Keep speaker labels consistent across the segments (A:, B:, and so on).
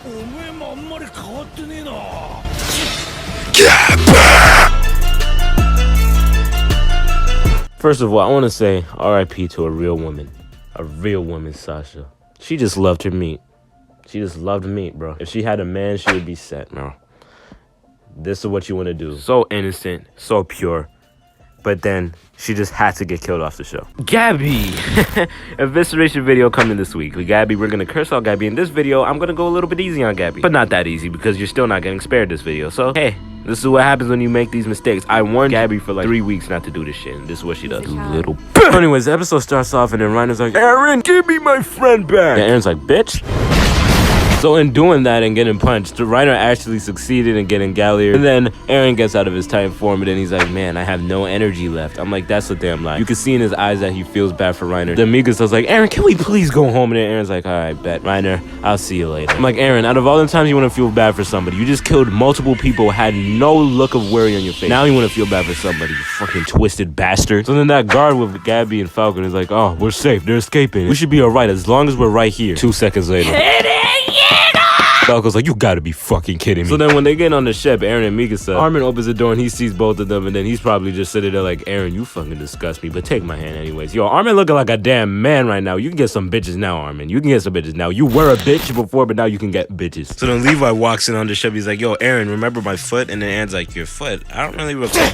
A: First of all, I want to say R.I.P to a real woman. A real woman, Sasha. She just loved her meat. She just loved meat, bro. If she had a man, she would be set, bro. This is what you want to do. So innocent, so pure. But then she just had to get killed off the show. Gabi! Evisceration video coming this week. With Gabi, we're going to curse out Gabi. In this video, I'm going to go a little bit easy on Gabi. But not that easy because you're still not getting spared this video. So, hey, this is what happens when you make these mistakes. I warned Gabi for like 3 weeks not to do this shit. And this is what she does. You little bitch. Anyways, the episode starts off and then Reiner's like, Eren, give me my friend back. And Eren's like, bitch. So in doing that and getting punched, Reiner actually succeeded in getting Gallier. And then Eren gets out of his tight form and then he's like, man, I have no energy left. I'm like, that's a damn lie. You can see in his eyes that he feels bad for Reiner. Then Mikasa's like, Eren, can we please go home? And then Eren's like, all right, bet. Reiner, I'll see you later. I'm like, Eren, out of all the times you want to feel bad for somebody, you just killed multiple people, had no look of worry on your face. Now you want to feel bad for somebody, you fucking twisted bastard. So then that guard with Gabi and Falcon is like, oh, we're safe. They're escaping. We should be all right as long as we're right here. 2 seconds later. Falco's like, you gotta be fucking kidding me. So then when they get on the ship, Eren and Mikasa, Armin opens the door and he sees both of them and then he's probably just sitting there like, Eren, you fucking disgust me, but take my hand anyways. Yo, Armin looking like a damn man right now. You can get some bitches now, Armin. You can get some bitches now. You were a bitch before, but now you can get bitches. So then Levi walks in on the ship. He's like, yo, Eren, remember my foot? And then Eren's like, your foot? I don't really recall.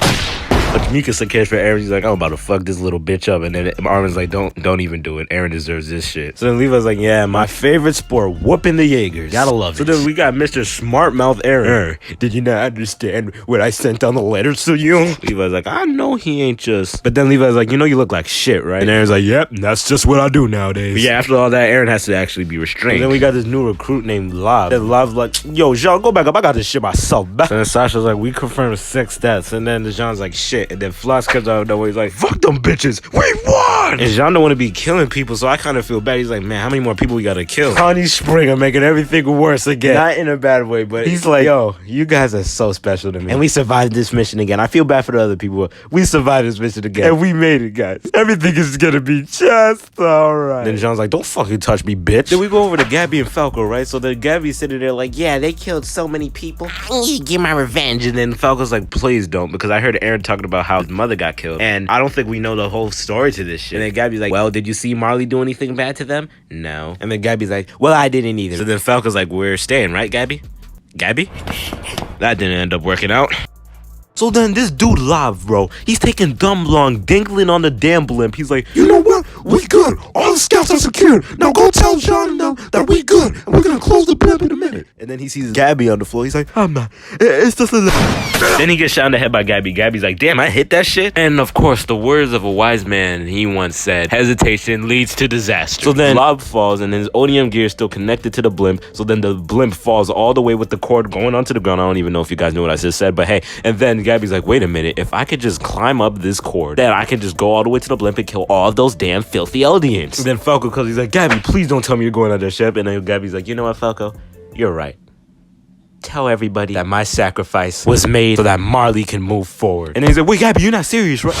A: Like Mikasa cares for Eren. He's like, I'm about to fuck this little bitch up. And then Armin's like, don't even do it. Eren deserves this shit. So then Levi's like, yeah, my favorite sport, whooping the Jaegers. Gotta love it. So then we got Mr. Smart Mouth Eren. Did you not understand when I sent down the letters to you? Levi's like, I know he ain't just. But then Levi's like, you know you look like shit, right? And Eren's like, yep, that's just what I do nowadays. But yeah, after all that, Eren has to actually be restrained. And then we got this new recruit named Lav. And Lav's like, yo, Jean, go back up. I got this shit myself. And then Sasha's like, we confirmed 6 deaths. And then Jean's like, shit. And then Floss comes out of nowhere. He's like, fuck them bitches. We won! And Jean don't want to be killing people, so I kind of feel bad. He's like, man, how many more people we gotta kill? Connie Springer making everything worse again. Not in a bad way, but he's like, yo, you guys are so special to me. And we survived this mission again. I feel bad for the other people. We survived this mission again. And we made it, guys. Everything is gonna be just alright. Then Jean's like, don't fucking touch me, bitch. Then we go over to Gabi and Falco, right? So then Gabi's sitting there like, yeah, they killed so many people. I need to get my revenge. And then Falco's like, please don't, because I heard Eren talking about how his mother got killed. And I don't think we know the whole story to this shit. And then Gabi's like, well, did you see Marley do anything bad to them? No. And then Gabi's like, well, I didn't either. So then Falco's like, we're staying, right, Gabi? Gabi? That didn't end up working out. So then this dude Lav, bro, he's taking dumb long, dangling on the damn blimp. He's like, you know what? We good. All the scouts are secured. Now go tell John and them that we good. And we're gonna close the blimp in a minute. And then he sees Gabi on the floor. He's like, I'm not. It's just a... Then he gets shot in the head by Gabi. Gabi's like, damn, I hit that shit. And of course, the words of a wise man, he once said, hesitation leads to disaster. So then Lav falls and his odium gear is still connected to the blimp. So then the blimp falls all the way with the cord going onto the ground. I don't even know if you guys knew what I just said, but hey. And then Gabi's like, wait a minute, if I could just climb up this cord, then I can just go all the way to the blimp and kill all of those damn filthy Eldians. And then Falco, because he's like, Gabi, please don't tell me you're going on that ship. And then Gabi's like, you know what, Falco? You're right. Tell everybody that my sacrifice was made so that Marley can move forward. And then he's like, wait, Gabi, you're not serious, right?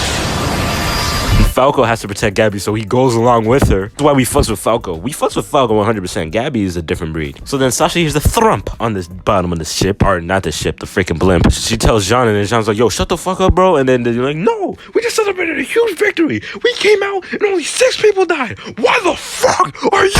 A: Falco has to protect Gabi, so he goes along with her. That's why we fuss with Falco. We fuss with Falco 100%. Gabi is a different breed. So then Sasha hears the thump on this bottom of the ship. Or not the ship, the freaking blimp. She tells Jean, and then Jean's like, yo, shut the fuck up, bro. And then they're like, no, we just celebrated a huge victory. We came out and only 6 people died. Why the fuck are you...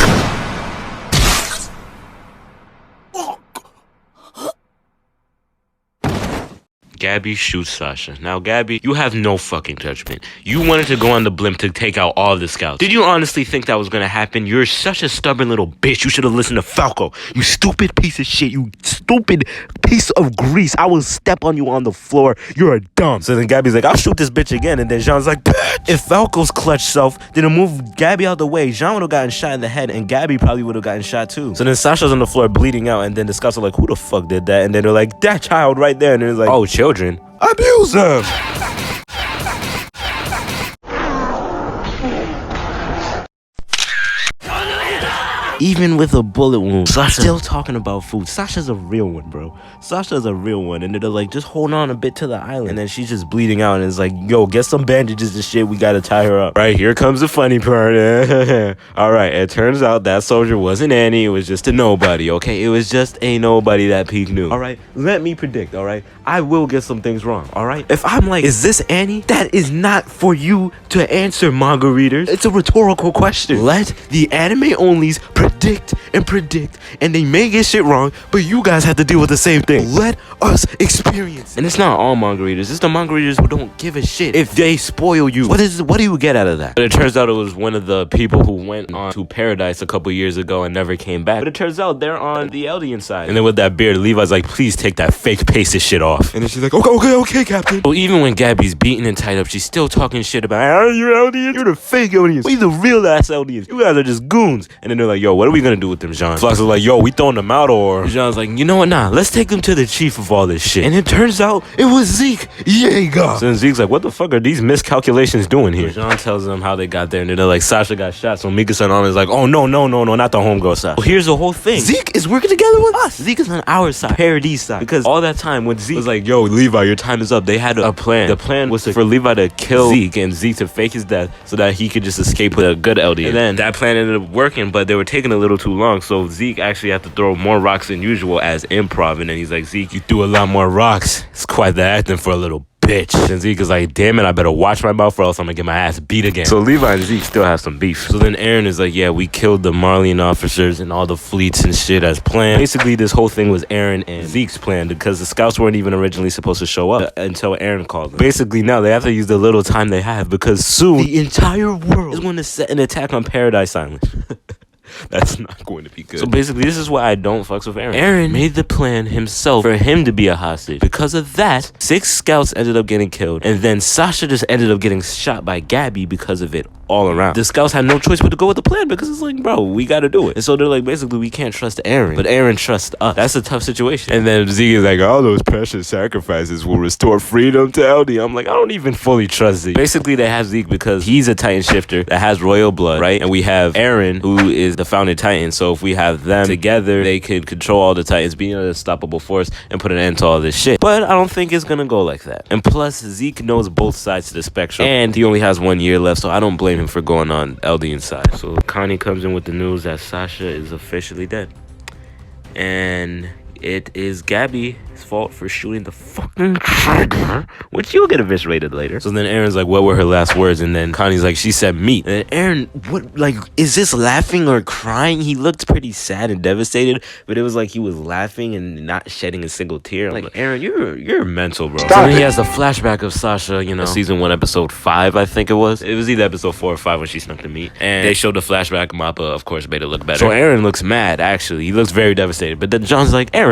A: Gabi shoots Sasha. Now, Gabi, you have no fucking judgment. You wanted to go on the blimp to take out all the scouts. Did you honestly think that was gonna happen? You're such a stubborn little bitch. You should have listened to Falco. You stupid piece of shit. You stupid piece of grease. I will step on you on the floor. You're a dumb. So then Gabi's like, I'll shoot this bitch again. And then Jean's like, bitch! If Falco's clutch self didn't move Gabi out the way, Jean would have gotten shot in the head and Gabi probably would have gotten shot too. So then Sasha's on the floor bleeding out and then the scouts are like, who the fuck did that? And then they're like, that child right there. And then it's like, oh, children. Abuse them! even with a bullet wound, Sasha still talking about food. Sasha's a real one, bro. Sasha's a real one. And they're like, just hold on a bit to the island. And then she's just bleeding out, and it's like, yo, get some bandages and shit. We gotta tie her up. Right, here comes the funny part. All right, it turns out that soldier wasn't Annie. It was just a nobody, okay? It was just a nobody that Peak knew. All right, let me predict, all right? I will get some things wrong, all right? If I'm like, is this Annie? That is not for you to answer, manga readers. It's a rhetorical question. Let the anime onlys predict, and they may get shit wrong, but you guys have to deal with the same thing. Let us experience. And it's not all manga readers. It's the manga readers who don't give a shit if they spoil you. What do you get out of that? But it turns out it was one of the people who went on to Paradise a couple years ago and never came back. But it turns out they're on the Eldian side. And then with that beard, Levi's like, please take that fake pasted shit off. And then she's like, okay, Captain. So even when Gabby's beaten and tied up, she's still talking shit about, oh, you're Eldians? You're the fake Eldians. We the real ass Eldians. You guys are just goons. And then they're like, yo, what are we gonna do with them, Jean? Flux is like, yo, we throwing them out, or Jean's like, you know what, nah, let's take them to the chief of all this shit. And it turns out it was Zeke Yeager. So then Zeke's like, what the fuck are these miscalculations doing here? Jean tells them how they got there, and they're like, Sasha got shot. So Mikasa and Armin is like, oh, no, not the homegirl Sasha. Well, here's the whole thing. Zeke is working together with us. Zeke is on our side, Paradise side. Because all that time when Zeke was like, yo, Levi, your time is up, they had a plan. The plan was for Levi to kill Zeke and Zeke to fake his death so that he could just escape with a good LD. And then that plan ended up working, but they were taking a little too long. So Zeke actually had to throw more rocks than usual as improv. And then he's like, Zeke, you threw a lot more rocks. It's quite the acting for a little bitch. And Zeke is like, damn it, I better watch my mouth or else I'm gonna get my ass beat again. So Levi and Zeke still have some beef. So then Eren is like, yeah, we killed the Marleyan officers and all the fleets and shit as planned. Basically, this whole thing was Eren and Zeke's plan because the scouts weren't even originally supposed to show up until Eren called them. Basically, now they have to use the little time they have because soon the entire world is going to set an attack on Paradise Island. That's not going to be good. So basically, this is why I don't fucks with Eren. Eren made the plan himself for him to be a hostage. Because of that, 6 scouts ended up getting killed. And then Sasha just ended up getting shot by Gabi because of it all around. The scouts had no choice but to go with the plan because it's like, bro, we gotta do it. And so they're like, basically, we can't trust Eren. But Eren trusts us. That's a tough situation. And then Zeke is like, all those precious sacrifices will restore freedom to LD. I'm like, I don't even fully trust Zeke. Basically, they have Zeke because he's a Titan shifter that has royal blood, right? And we have Eren, who is the founded Titan. So if we have them together, they could control all the Titans, be an unstoppable force, and put an end to all this shit. But I don't think it's gonna go like that. And plus, Zeke knows both sides of the spectrum, and he only has 1 year left, so I don't blame him for going on Eldian side. So Connie comes in with the news that Sasha is officially dead. And it is Gabi's fault for shooting the fucking trigger, which you'll get eviscerated later. So then Eren's like, what were her last words? And then Connie's like, she said meat. And Eren, what, like, is this laughing or crying? He looked pretty sad and devastated, but it was like he was laughing and not shedding a single tear. Like, Eren, you're mental, bro. So then he has a flashback of Sasha, you know, season 1, episode 5, I think it was. It was either episode 4 or 5 when she snuck the meat. And they showed the flashback. Mappa, of course, made it look better. So Eren looks mad, actually. He looks very devastated. But then John's like, Eren,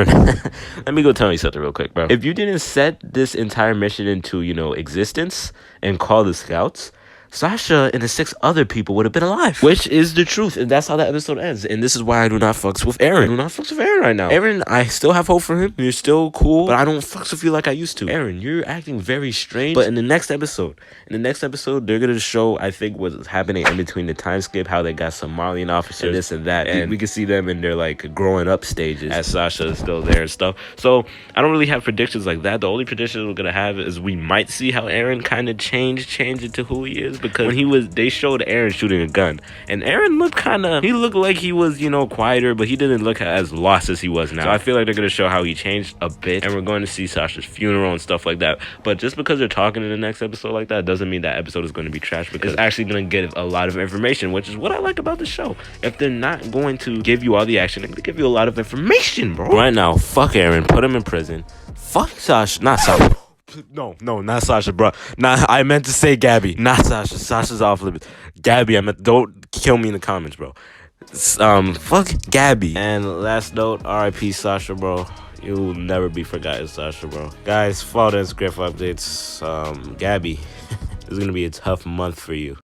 A: let me go tell you something real quick, bro. If you didn't set this entire mission into, you know, existence and call the scouts, Sasha and the 6 other people would have been alive. Which is the truth. And that's how that episode ends. And this is why I do not fucks with Eren. I do not fucks with Eren right now. Eren, I still have hope for him. You're still cool. But I don't fucks with you like I used to. Eren, you're acting very strange. But in the next episode, they're going to show, I think, what's happening in between the time skip, how they got some Marleyan officers, and this and that. And we can see them in their, like, growing up stages as Sasha is still there and stuff. So I don't really have predictions like that. The only prediction we're going to have is we might see how Eren kind of change into who he is. Because when they showed Eren shooting a gun, and Eren looked like he was, you know, quieter, but he didn't look as lost as he was now. So I feel like they're going to show how he changed a bit, and we're going to see Sasha's funeral and stuff like that. But just because they're talking in the next episode like that doesn't mean that episode is going to be trash, because it's actually going to give a lot of information, which is what I like about the show. If they're not going to give you all the action, they're going to give you a lot of information, bro. Right now, fuck Eren, put him in prison. Fuck Sasha, not Sasha. No, not Sasha, bro. I meant to say Gabi, not Sasha. Sasha's off limits. Gabi, don't kill me in the comments, bro. Fuck Gabi. And last note, R.I.P Sasha, bro. You'll never be forgotten, Sasha, bro. Guys, follow the Instagram for updates. Gabi, this is gonna be a tough month for you.